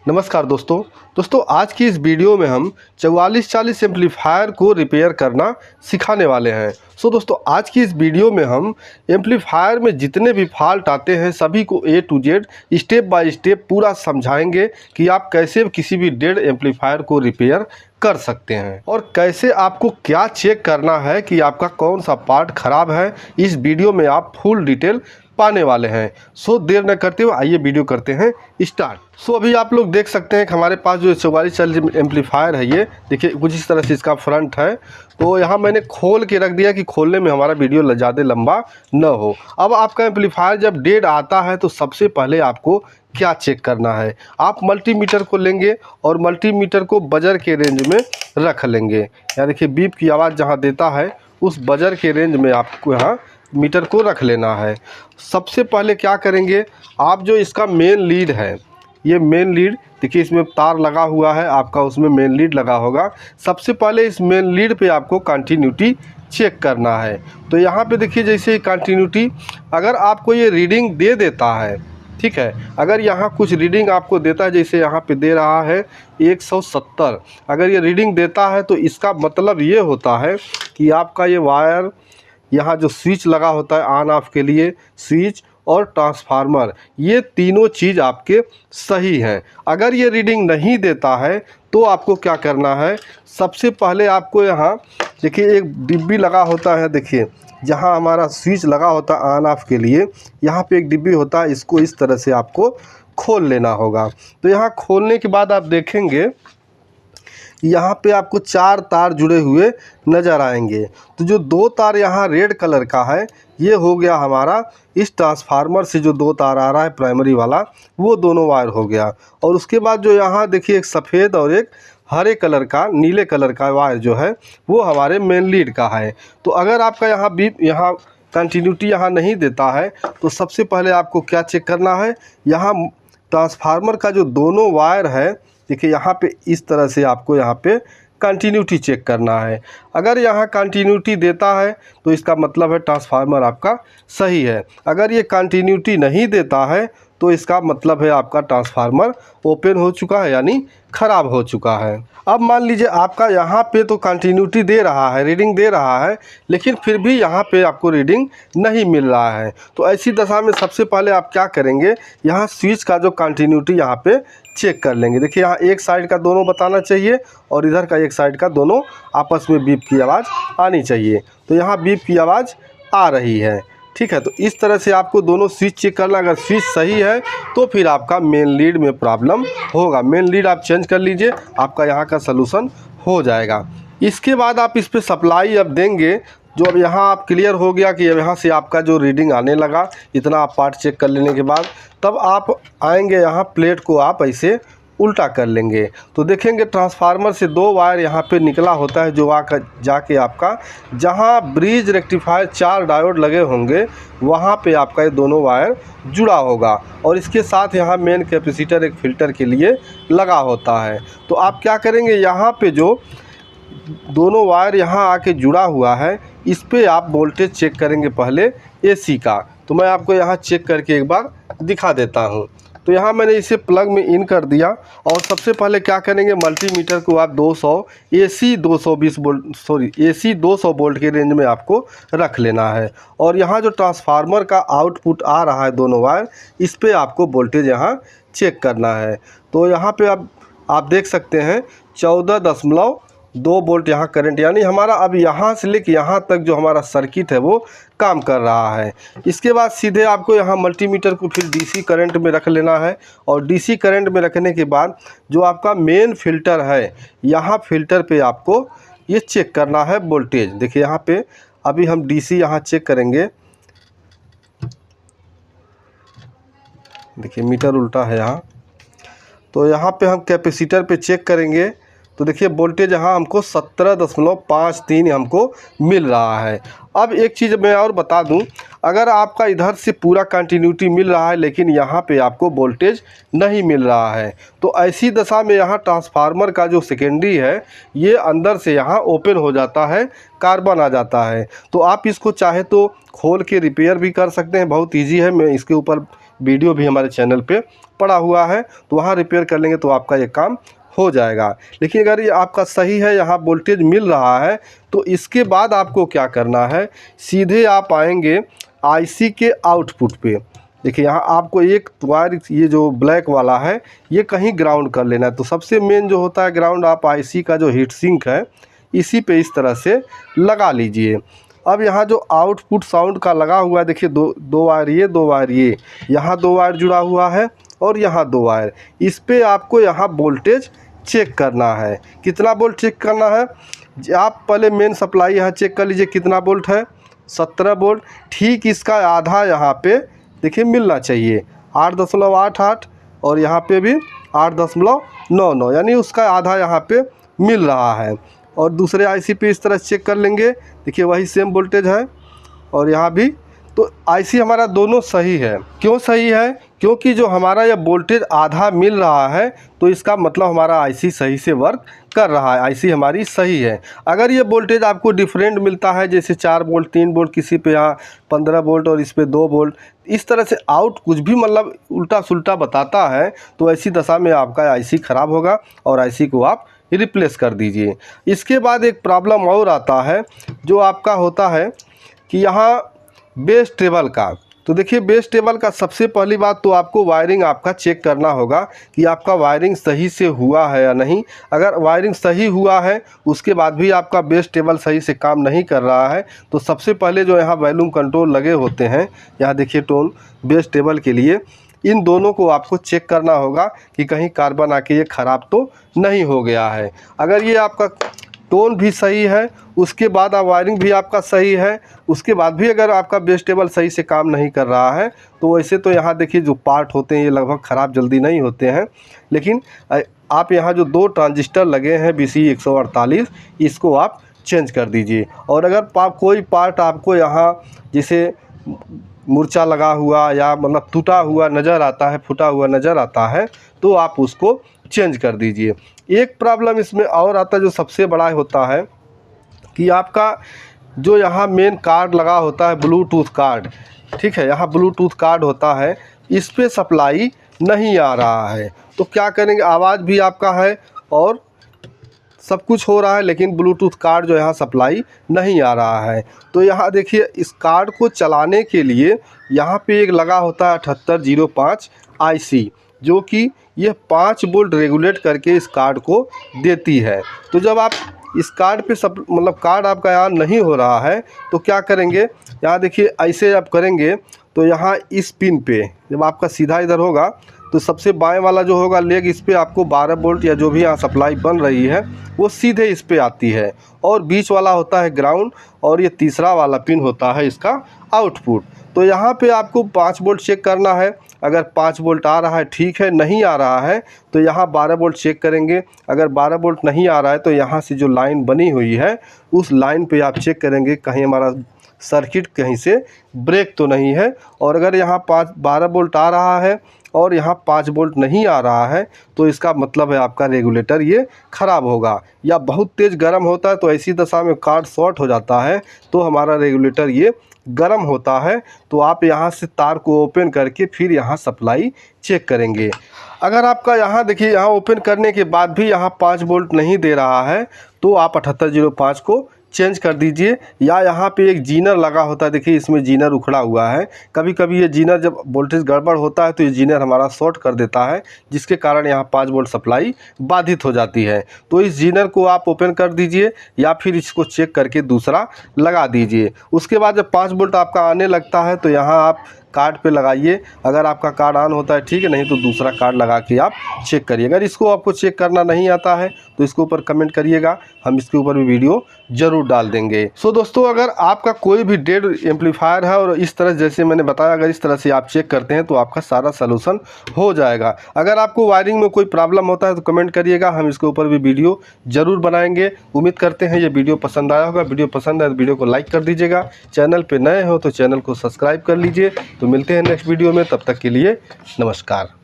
नमस्कार दोस्तों आज की इस वीडियो में हम 4440 एम्पलीफायर को रिपेयर करना सिखाने वाले हैं। दोस्तों आज की इस वीडियो में हम एम्पलीफायर में जितने भी फॉल्ट आते हैं सभी को A to Z step by step पूरा समझाएंगे कि आप कैसे किसी भी डेड एम्पलीफायर को रिपेयर कर सकते हैं और कैसे आपको क्या चेक करना है कि आपका कौन सा पार्ट ख़राब है। इस वीडियो में आप फुल डिटेल पाने वाले हैं। देर न करते हुए आइए वीडियो करते हैं स्टार्ट। अभी आप लोग देख सकते हैं कि हमारे पास जो 4440 एम्पलीफायर है, ये देखिए कुछ इस तरह से इसका फ्रंट है। तो यहाँ मैंने खोल के रख दिया कि खोलने में हमारा वीडियो ज़्यादा लंबा न हो। अब आपका एम्पलीफायर जब डेड आता है तो सबसे पहले आपको क्या चेक करना है, आप मल्टीमीटर को लेंगे और मल्टीमीटर को बजर के रेंज में रख लेंगे। यहाँ देखिए बीप की आवाज़ जहाँ देता है उस बजर के रेंज में आपको यहाँ मीटर को रख लेना है। सबसे पहले क्या करेंगे, आप जो इसका मेन लीड है, ये मेन लीड देखिए इसमें तार लगा हुआ है आपका, उसमें मेन लीड लगा होगा। सबसे पहले इस मेन लीड पे आपको कंटिन्यूटी चेक करना है। तो यहाँ पे देखिए जैसे कंटिन्यूटी अगर आपको ये रीडिंग दे देता है, ठीक है, अगर यहाँ कुछ रीडिंग आपको देता है, जैसे यहाँ पे दे रहा है 170, अगर ये रीडिंग देता है तो इसका मतलब ये होता है कि आपका ये वायर, यहाँ जो स्विच लगा होता है ऑन ऑफ के लिए, स्विच और ट्रांसफार्मर, ये तीनों चीज़ आपके सही हैं। अगर ये रीडिंग नहीं देता है तो आपको क्या करना है, सबसे पहले आपको यहाँ देखिए एक डिब्बी लगा होता है, देखिए जहाँ हमारा स्विच लगा होता है ऑन ऑफ के लिए, यहाँ पे एक डिब्बी होता है, इसको इस तरह से आपको खोल लेना होगा। तो यहाँ खोलने के बाद आप देखेंगे यहाँ पे आपको 4 तार जुड़े हुए नज़र आएंगे। तो जो 2 तार यहाँ रेड कलर का है, ये हो गया हमारा इस ट्रांसफार्मर से जो 2 तार आ रहा है प्राइमरी वाला, वो दोनों वायर हो गया। और उसके बाद जो यहाँ देखिए एक सफ़ेद और एक हरे कलर का, नीले कलर का वायर जो है वो हमारे मेन लीड का है। तो अगर आपका यहाँ बीप, यहाँ कंटिन्यूटी यहाँ नहीं देता है तो सबसे पहले आपको क्या चेक करना है, यहाँ ट्रांसफार्मर का जो दोनों वायर है, देखिए यहाँ पे इस तरह से आपको यहाँ पे कंटिन्यूटी चेक करना है। अगर यहाँ कंटिन्यूटी देता है तो इसका मतलब है ट्रांसफार्मर आपका सही है। अगर ये कंटिन्यूटी नहीं देता है तो इसका मतलब है आपका ट्रांसफार्मर ओपन हो चुका है, यानी ख़राब हो चुका है। अब मान लीजिए आपका यहाँ पे तो कंटिन्यूटी दे रहा है, रीडिंग दे रहा है, लेकिन फिर भी यहाँ पे आपको रीडिंग नहीं मिल रहा है। तो ऐसी दशा में सबसे पहले आप क्या करेंगे, यहाँ स्विच का जो कंटिन्यूटी यहाँ पे चेक कर लेंगे। देखिए यहाँ एक साइड का दोनों बताना चाहिए और इधर का एक साइड का दोनों आपस में बीप की आवाज़ आनी चाहिए। तो यहाँ बीप की आवाज़ आ रही है, ठीक है। तो इस तरह से आपको दोनों स्विच चेक करना। अगर स्विच सही है तो फिर आपका मेन लीड में प्रॉब्लम होगा, मेन लीड आप चेंज कर लीजिए, आपका यहाँ का सलूशन हो जाएगा। इसके बाद आप इस पर सप्लाई अब देंगे। जो अब यहाँ आप क्लियर हो गया कि यहाँ से आपका जो रीडिंग आने लगा, इतना आप पार्ट चेक कर लेने के बाद तब आप आएंगे यहाँ, प्लेट को आप ऐसे उल्टा कर लेंगे तो देखेंगे ट्रांसफार्मर से 2 वायर यहाँ पे निकला होता है, जो आकर जाके आपका जहाँ ब्रिज रेक्टिफायर 4 डायोड लगे होंगे वहाँ पे आपका ये दोनों वायर जुड़ा होगा। और इसके साथ यहाँ मेन कैपेसिटर एक फ़िल्टर के लिए लगा होता है। तो आप क्या करेंगे, यहाँ पे जो दोनों वायर यहाँ आके जुड़ा हुआ है, इस पे आप वोल्टेज चेक करेंगे पहले AC का। तो मैं आपको यहाँ चेक करके एक बार दिखा देता हूँ। तो यहाँ मैंने इसे प्लग में इन कर दिया और सबसे पहले क्या करेंगे, मल्टीमीटर को आप 200 AC 220 वोल्ट, AC 200 वोल्ट के रेंज में आपको रख लेना है। और यहाँ जो ट्रांसफार्मर का आउटपुट आ रहा है दोनों वायर, इस पर आपको वोल्टेज यहाँ चेक करना है। तो यहाँ पे आप देख सकते हैं 14.2 वोल्ट यहाँ करंट, यानी हमारा अब यहाँ से लेकर यहाँ तक जो हमारा सर्किट है वो काम कर रहा है। इसके बाद सीधे आपको यहाँ मल्टीमीटर को फिर DC करंट में रख लेना है। और DC करंट में रखने के बाद जो आपका मेन फ़िल्टर है, यहाँ फ़िल्टर पे आपको ये चेक करना है वोल्टेज। देखिए यहाँ पे अभी हम DC यहाँ चेक करेंगे, देखिए मीटर उल्टा है यहाँ। तो यहाँ पे हम कैपेसिटर पे चेक करेंगे तो देखिए वोल्टेज यहाँ हमको 17.53 हमको मिल रहा है। अब एक चीज़ मैं और बता दूं, अगर आपका इधर से पूरा कंटिन्यूटी मिल रहा है लेकिन यहाँ पे आपको वोल्टेज नहीं मिल रहा है, तो ऐसी दशा में यहाँ ट्रांसफार्मर का जो सेकेंडरी है ये अंदर से यहाँ ओपन हो जाता है, कार्बन आ जाता है। तो आप इसको चाहे तो खोल के रिपेयर भी कर सकते हैं, बहुत ईजी है। मैं इसके ऊपर वीडियो भी हमारे चैनल पे पड़ा हुआ है, तो वहाँ रिपेयर कर लेंगे तो आपका ये काम हो जाएगा। लेकिन अगर ये आपका सही है, यहाँ वोल्टेज मिल रहा है, तो इसके बाद आपको क्या करना है, सीधे आप आएंगे आईसी के आउटपुट पे। देखिए यहाँ आपको एक वायर, ये जो ब्लैक वाला है, ये कहीं ग्राउंड कर लेना है। तो सबसे मेन जो होता है ग्राउंड, आप आईसी का जो हीट सिंक है इसी पे इस तरह से लगा लीजिए। अब यहाँ जो आउटपुट साउंड का लगा हुआ है, देखिए दो वायर ये, दो वायर ये, यहाँ 2 वायर जुड़ा हुआ है और यहाँ 2 वायर। इस पे आपको यहाँ वोल्टेज चेक करना है। कितना वोल्ट चेक करना है, आप पहले मेन सप्लाई यहाँ चेक कर लीजिए कितना वोल्ट है, 17 वोल्ट। ठीक इसका आधा यहाँ पे देखिए मिलना चाहिए, 8.88, और यहाँ पे भी 8.99, यानी उसका आधा यहाँ पे मिल रहा है। और दूसरे आईसी पे इस तरह चेक कर लेंगे, देखिए वही सेम वोल्टेज है और यहाँ भी। तो आईसी हमारा दोनों सही है। क्यों सही है, क्योंकि जो हमारा यह वोल्टेज आधा मिल रहा है, तो इसका मतलब हमारा आईसी सही से वर्क कर रहा है, आईसी हमारी सही है। अगर ये वोल्टेज आपको डिफरेंट मिलता है, जैसे 4 वोल्ट 3 वोल्ट, किसी पे यहाँ 15 वोल्ट और इस पे 2 वोल्ट, इस तरह से आउट कुछ भी मतलब उल्टा सुल्टा बताता है, तो ऐसी दशा में आपका आईसी ख़राब होगा और आईसी को आप रिप्लेस कर दीजिए। इसके बाद एक प्रॉब्लम और आता है, जो आपका होता है कि यहाँ बेस टेबल का। तो देखिए बेस टेबल का सबसे पहली बात तो आपको वायरिंग आपका चेक करना होगा कि आपका वायरिंग सही से हुआ है या नहीं। अगर वायरिंग सही हुआ है, उसके बाद भी आपका बेस टेबल सही से काम नहीं कर रहा है, तो सबसे पहले जो यहाँ वॉल्यूम कंट्रोल लगे होते हैं, यहाँ देखिए टोन बेस टेबल के लिए, इन दोनों को आपको चेक करना होगा कि कहीं कार्बन आके ये ख़राब तो नहीं हो गया है। अगर ये आपका टोन भी सही है, उसके बाद वायरिंग भी आपका सही है, उसके बाद भी अगर आपका बेस टेबल सही से काम नहीं कर रहा है, तो वैसे तो यहाँ देखिए जो पार्ट होते हैं ये लगभग ख़राब जल्दी नहीं होते हैं। लेकिन आप यहाँ जो 2 ट्रांजिस्टर लगे हैं BCE 148, इसको आप चेंज कर दीजिए। और अगर कोई पार्ट आपको यहाँ जैसे मूर्छा लगा हुआ या मतलब टूटा हुआ नज़र आता है, फूटा हुआ नज़र आता है, तो आप उसको चेंज कर दीजिए। एक प्रॉब्लम इसमें और आता है जो सबसे बड़ा होता है कि आपका जो यहाँ मेन कार्ड लगा होता है, ब्लूटूथ कार्ड, ठीक है, यहाँ ब्लूटूथ कार्ड होता है, इस पे सप्लाई नहीं आ रहा है। तो क्या करेंगे, आवाज़ भी आपका है और सब कुछ हो रहा है, लेकिन ब्लूटूथ कार्ड जो यहाँ सप्लाई नहीं आ रहा है। तो यहाँ देखिए इस कार्ड को चलाने के लिए यहाँ पे एक लगा होता है 7805 आईसी, जो कि ये 5 वोल्ट रेगुलेट करके इस कार्ड को देती है। तो जब आप इस कार्ड पे मतलब कार्ड आपका यहाँ नहीं हो रहा है, तो क्या करेंगे, यहाँ देखिए ऐसे आप करेंगे तो यहाँ इस पिन पे जब आपका सीधा इधर होगा, तो सबसे बाएं वाला जो होगा लेग, इस पे आपको 12 वोल्ट या जो भी यहाँ सप्लाई बन रही है वो सीधे इस पे आती है, और बीच वाला होता है ग्राउंड, और ये तीसरा वाला पिन होता है इसका आउटपुट। तो यहाँ पे आपको 5 वोल्ट चेक करना है। अगर 5 वोल्ट आ रहा है ठीक है, नहीं आ रहा है तो यहाँ 12 वोल्ट चेक करेंगे। अगर 12 वोल्ट नहीं आ रहा है तो यहाँ से जो लाइन बनी हुई है उस लाइन पे आप चेक करेंगे कहीं हमारा सर्किट कहीं से ब्रेक तो नहीं है। और अगर यहाँ 12 वोल्ट आ रहा है और यहाँ 5 वोल्ट नहीं आ रहा है, तो इसका मतलब है आपका रेगुलेटर ये ख़राब होगा, या बहुत तेज़ गर्म होता है। तो ऐसी दशा में कार्ड शॉर्ट हो जाता है, तो हमारा रेगुलेटर ये गर्म होता है। तो आप यहाँ से तार को ओपन करके फिर यहाँ सप्लाई चेक करेंगे। अगर आपका यहाँ देखिए यहाँ ओपन करने के बाद भी यहाँ 5 वोल्ट नहीं दे रहा है, तो आप 7805 को चेंज कर दीजिए। या यहाँ पे एक जीनर लगा होता है, देखिए इसमें जीनर उखड़ा हुआ है। कभी कभी ये जीनर जब वोल्टेज गड़बड़ होता है तो ये जीनर हमारा शॉर्ट कर देता है, जिसके कारण यहाँ 5 वोल्ट सप्लाई बाधित हो जाती है। तो इस जीनर को आप ओपन कर दीजिए या फिर इसको चेक करके दूसरा लगा दीजिए। उसके बाद जब 5 वोल्ट आपका आने लगता है तो यहाँ आप कार्ड पे लगाइए। अगर आपका कार्ड ऑन होता है ठीक है, नहीं तो दूसरा कार्ड लगा के आप चेक करिए। अगर इसको आपको चेक करना नहीं आता है तो इसके ऊपर कमेंट करिएगा, हम इसके ऊपर भी वीडियो ज़रूर डाल देंगे। सो दोस्तों, अगर आपका कोई भी डेड एम्पलीफायर है और इस तरह जैसे मैंने बताया, अगर इस तरह से आप चेक करते हैं तो आपका सारा सलूशन हो जाएगा। अगर आपको वायरिंग में कोई प्रॉब्लम होता है तो कमेंट करिएगा, हम इसके ऊपर भी वीडियो ज़रूर बनाएंगे। उम्मीद करते हैं ये वीडियो पसंद आया होगा। वीडियो पसंद आए तो वीडियो को लाइक कर दीजिएगा। चैनल पर नए हो तो चैनल को सब्सक्राइब कर लीजिए। तो मिलते हैं नेक्स्ट वीडियो में, तब तक के लिए नमस्कार।